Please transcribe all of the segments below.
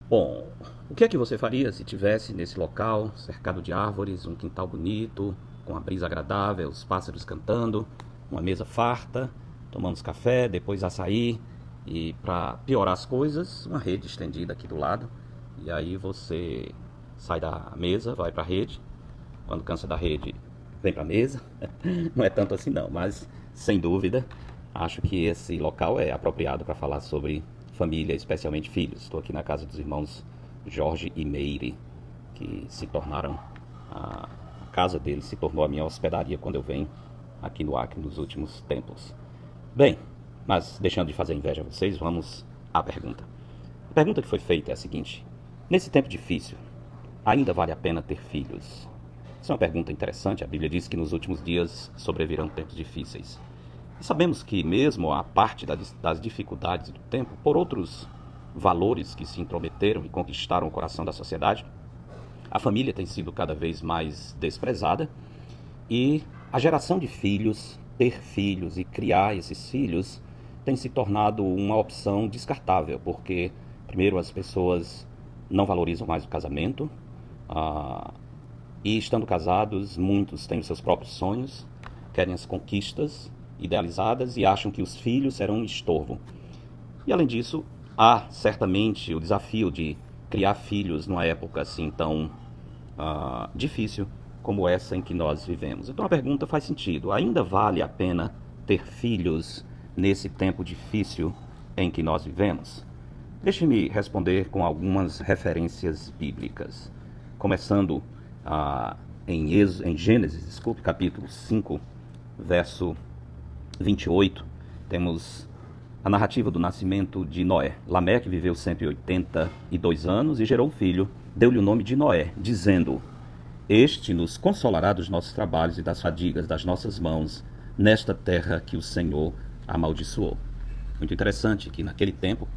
Bom, o que é que você faria se tivesse nesse local, cercado de árvores, um quintal bonito, com a brisa agradável, os pássaros cantando, uma mesa farta, tomamos café, depois açaí e, para piorar as coisas, uma rede estendida aqui do lado. E aí você sai da mesa, vai para a rede. Quando cansa da rede, vem para a mesa. Não é tanto assim não, mas sem dúvida, acho que esse local é apropriado para falar sobre família, especialmente filhos. Estou aqui na casa dos irmãos Jorge e Meire, que se tornaram a casa deles se tornou a minha hospedaria quando eu venho aqui no Acre nos últimos tempos. Bem, mas deixando de fazer inveja a vocês, vamos à pergunta. A pergunta que foi feita é a seguinte: nesse tempo difícil, ainda vale a pena ter filhos? Essa é uma pergunta interessante. A Bíblia diz que nos últimos dias sobrevirão tempos difíceis. E sabemos que, mesmo a parte das dificuldades do tempo, por outros valores que se intrometeram e conquistaram o coração da sociedade, a família tem sido cada vez mais desprezada e a geração de filhos, ter filhos e criar esses filhos, tem se tornado uma opção descartável, porque, primeiro, as pessoas não valorizam mais o casamento, ah, e estando casados, muitos têm os seus próprios sonhos, querem as conquistas idealizadas e acham que os filhos serão um estorvo. E além disso, há certamente o desafio de criar filhos numa época assim tão difícil como essa em que nós vivemos. Então a pergunta faz sentido: ainda vale a pena ter filhos nesse tempo difícil em que nós vivemos? Deixe-me responder com algumas referências bíblicas. Começando em Gênesis, capítulo 5, verso 28, temos a narrativa do nascimento de Noé. Lameque viveu 182 anos e gerou um filho, deu-lhe o nome de Noé, dizendo: este nos consolará dos nossos trabalhos e das fadigas das nossas mãos, nesta terra que o Senhor amaldiçoou. Muito interessante que naquele tempo,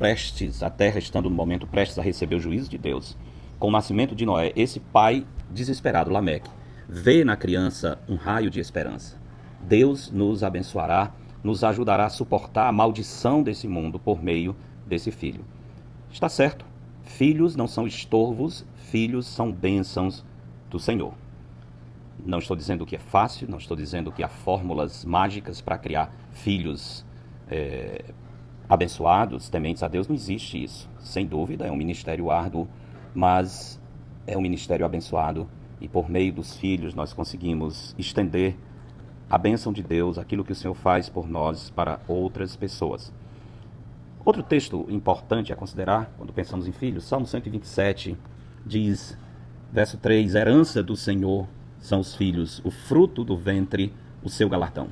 a terra estando no momento prestes a receber o juízo de Deus, com o nascimento de Noé, esse pai desesperado, Lameque, vê na criança um raio de esperança. Deus nos abençoará, nos ajudará a suportar a maldição desse mundo por meio desse filho. Está certo, filhos não são estorvos, filhos são bênçãos do Senhor. Não estou dizendo que é fácil, não estou dizendo que há fórmulas mágicas para criar filhos abençoados, tementes a Deus, não existe isso. Sem dúvida, é um ministério árduo, mas é um ministério abençoado e por meio dos filhos nós conseguimos estender a bênção de Deus, aquilo que o Senhor faz por nós para outras pessoas. Outro texto importante a considerar quando pensamos em filhos, Salmo 127 diz, verso 3, herança do Senhor são os filhos, o fruto do ventre, o seu galardão.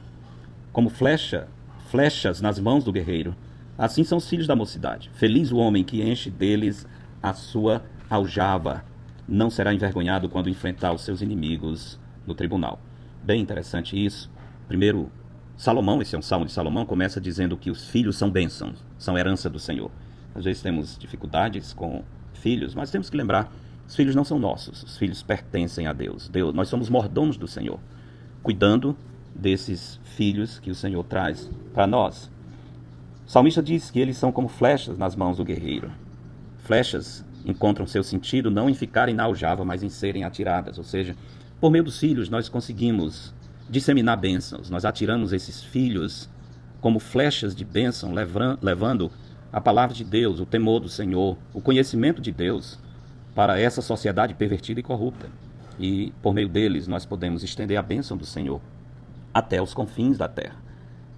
Como flechas nas mãos do guerreiro, assim são os filhos da mocidade. Feliz o homem que enche deles a sua aljava, não será envergonhado quando enfrentar os seus inimigos no tribunal. Bem interessante isso. Primeiro, Salomão, esse é um salmo de Salomão, começa dizendo que os filhos são bênçãos, são herança do Senhor. Às vezes temos dificuldades com filhos, mas temos que lembrar, os filhos não são nossos, os filhos pertencem a Deus. Nós somos mordomos do Senhor, cuidando desses filhos que o Senhor traz para nós. O salmista diz que eles são como flechas nas mãos do guerreiro. Flechas encontram seu sentido não em ficarem na aljava, mas em serem atiradas. Ou seja, por meio dos filhos nós conseguimos disseminar bênçãos. Nós atiramos esses filhos como flechas de bênção, levando a palavra de Deus, o temor do Senhor, o conhecimento de Deus para essa sociedade pervertida e corrupta. E por meio deles nós podemos estender a bênção do Senhor até os confins da terra.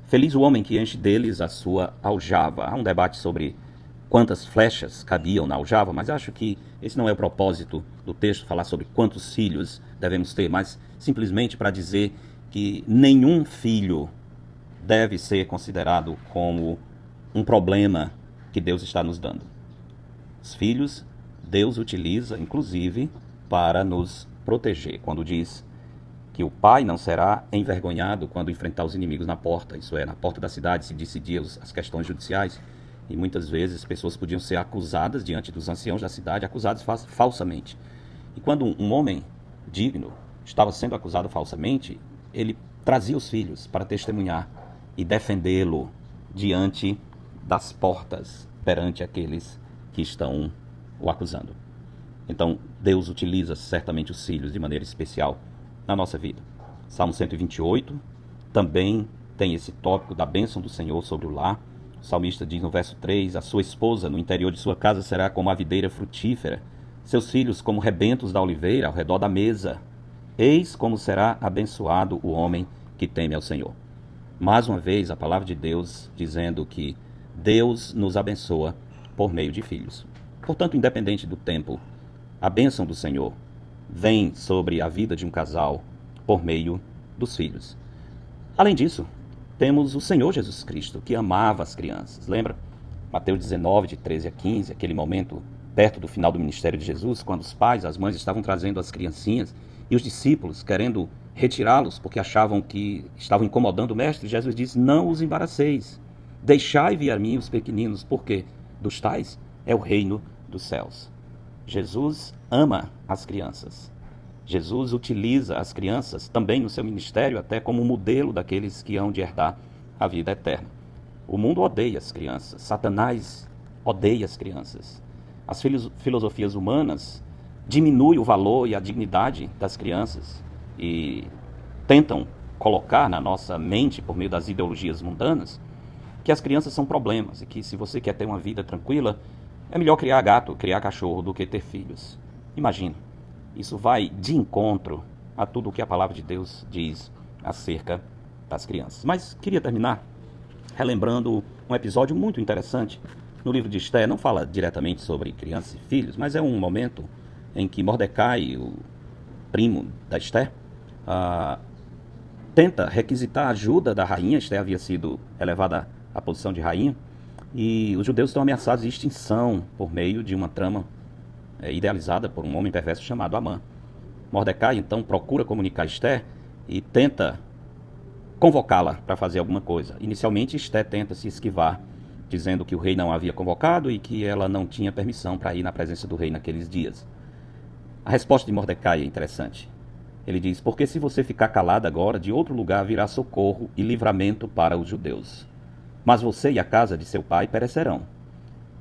Feliz o homem que enche deles a sua aljava. Há um debate sobre quantas flechas cabiam na aljava, mas acho que esse não é o propósito do texto, falar sobre quantos filhos devemos ter, mas simplesmente para dizer que nenhum filho deve ser considerado como um problema que Deus está nos dando. Os filhos, Deus utiliza, inclusive, para nos proteger. Quando diz que o pai não será envergonhado quando enfrentar os inimigos na porta, isso é, na porta da cidade se decidiam as questões judiciais, e muitas vezes pessoas podiam ser acusadas diante dos anciãos da cidade, acusadas falsamente. E quando um homem digno estava sendo acusado falsamente, ele trazia os filhos para testemunhar e defendê-lo diante das portas perante aqueles que estão o acusando. Então, Deus utiliza certamente os filhos de maneira especial na nossa vida. Salmo 128 também tem esse tópico da bênção do Senhor sobre o lar. O salmista diz no verso 3, a sua esposa no interior de sua casa será como a videira frutífera, seus filhos como rebentos da oliveira ao redor da mesa. Eis como será abençoado o homem que teme ao Senhor. Mais uma vez, a palavra de Deus dizendo que Deus nos abençoa por meio de filhos. Portanto, independente do tempo, a bênção do Senhor vem sobre a vida de um casal por meio dos filhos. Além disso, temos o Senhor Jesus Cristo, que amava as crianças. Lembra? Mateus 19, de 13 a 15, aquele momento perto do final do ministério de Jesus, quando os pais, as mães estavam trazendo as criancinhas e os discípulos querendo retirá-los porque achavam que estavam incomodando o mestre. Jesus disse, não os embaraceis, deixai vir a mim os pequeninos, porque dos tais é o reino dos céus. Jesus ama as crianças. Jesus utiliza as crianças também no seu ministério até como modelo daqueles que hão de herdar a vida eterna. O mundo odeia as crianças. Satanás odeia as crianças. As filosofias humanas diminuem o valor e a dignidade das crianças e tentam colocar na nossa mente, por meio das ideologias mundanas, que as crianças são problemas e que se você quer ter uma vida tranquila, é melhor criar gato, criar cachorro do que ter filhos. Imagina, isso vai de encontro a tudo o que a palavra de Deus diz acerca das crianças. Mas queria terminar relembrando um episódio muito interessante no livro de Esther. Não fala diretamente sobre crianças e filhos, mas é um momento em que Mordecai, o primo da Esther, tenta requisitar a ajuda da rainha. Esther havia sido elevada à posição de rainha, e os judeus estão ameaçados de extinção por meio de uma trama idealizada por um homem perverso chamado Amã. Mordecai então procura comunicar Esther e tenta convocá-la para fazer alguma coisa. Inicialmente Esther tenta se esquivar, dizendo que o rei não a havia convocado e que ela não tinha permissão para ir na presença do rei naqueles dias. A resposta de Mordecai é interessante. Ele diz, porque se você ficar calada agora, de outro lugar virá socorro e livramento para os judeus. Mas você e a casa de seu pai perecerão.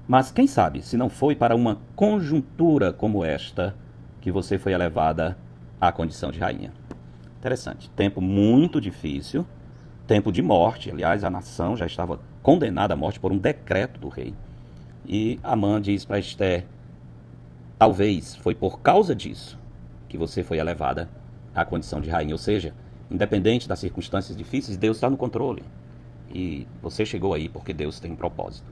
Mas quem sabe se não foi para uma conjuntura como esta que você foi elevada à condição de rainha. Interessante. Tempo muito difícil, tempo de morte. Aliás, a nação já estava condenada à morte por um decreto do rei. E Amã diz para Esther, talvez foi por causa disso que você foi elevada à condição de rainha. Ou seja, independente das circunstâncias difíceis, Deus está no controle. E você chegou aí porque Deus tem um propósito.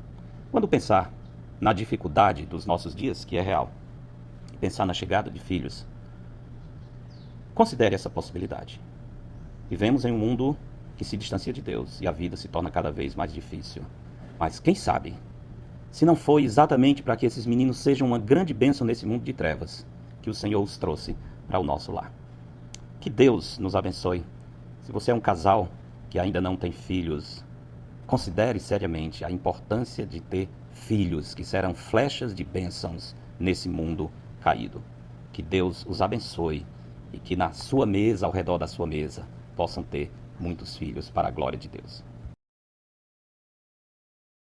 Quando pensar na dificuldade dos nossos dias, que é real, pensar na chegada de filhos, considere essa possibilidade. Vivemos em um mundo que se distancia de Deus e a vida se torna cada vez mais difícil. Mas quem sabe, se não foi exatamente para que esses meninos sejam uma grande bênção nesse mundo de trevas, que o Senhor os trouxe para o nosso lar. Que Deus nos abençoe. Se você é um casal que ainda não tem filhos, considere seriamente a importância de ter filhos que serão flechas de bênçãos nesse mundo caído. Que Deus os abençoe e que na sua mesa, ao redor da sua mesa, possam ter muitos filhos para a glória de Deus.